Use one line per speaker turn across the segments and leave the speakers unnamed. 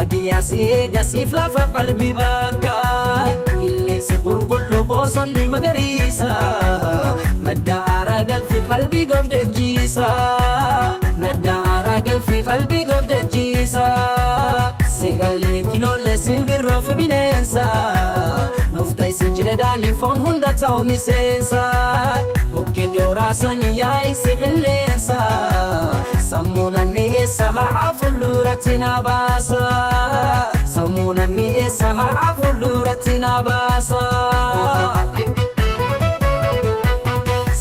baadiyyaa si eega siif lafa qalbii bakka qilleensi qulqulluu bosonni magariisa madda aaraa galfi qalbii gamdachiisa madda aaraa galfi qalbii gamdachiisa sagalee kiloole simbirroo fi bineensa nuufta isin jireedhaan foon hunda ta'u miseensa bukkeen yooraasan yaa'isi qilleensa sammuuna mi'eessa har'a fuulduratti na baasa sammuuna mi'eessa har'a fuulduratti na baasa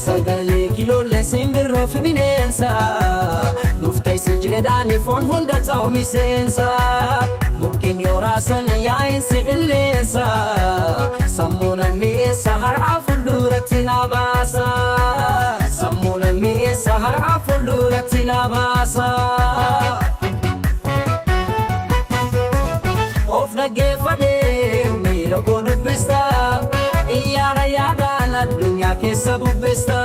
sagalee kiloole simbirroo fi bineensa nuufta isin jireedhaan foon hunda ta'u miseensa bukkeen yooraasan yaa'isi qilleensa sammuuna mi'eessa har'a fuulduratti na baasa sammuuna mi'eessa har'a fuulduratti na baasa of dhaggeeffadhee miira koo dubbista iyyaara yaadaan addunyaa keessa bubbista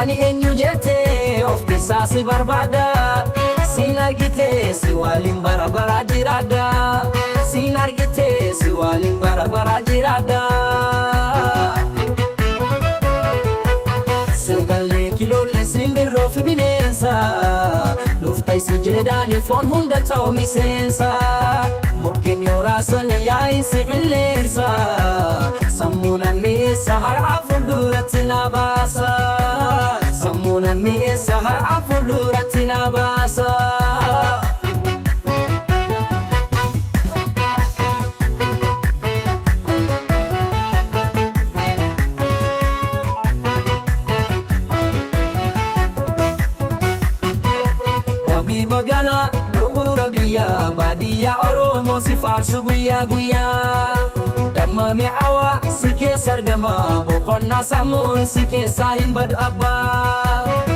ani eenyu jettee of keessaa si barbaada siin argitee si waliin bara bara jiraadha siin argitee si waliin bara bara jiraadha sagalee kiloole simbirroo fi bineensa nuufta isin jireedhaan foon hunda ta'u miseensa bukkeen yooraasan yaa'isi qilleensa sammuuna mi'eessa har'a fuulduratti na baasa sammuuna mi'eessa har'a fuulduratti na baasa magaalaa dhuguura biyyaa baadiyyaa Oromoo si faarsu guyyaa guyyaa damma mi'aawaa si keessa argama boqonnaa sammuun si keessaa hin badu abbaa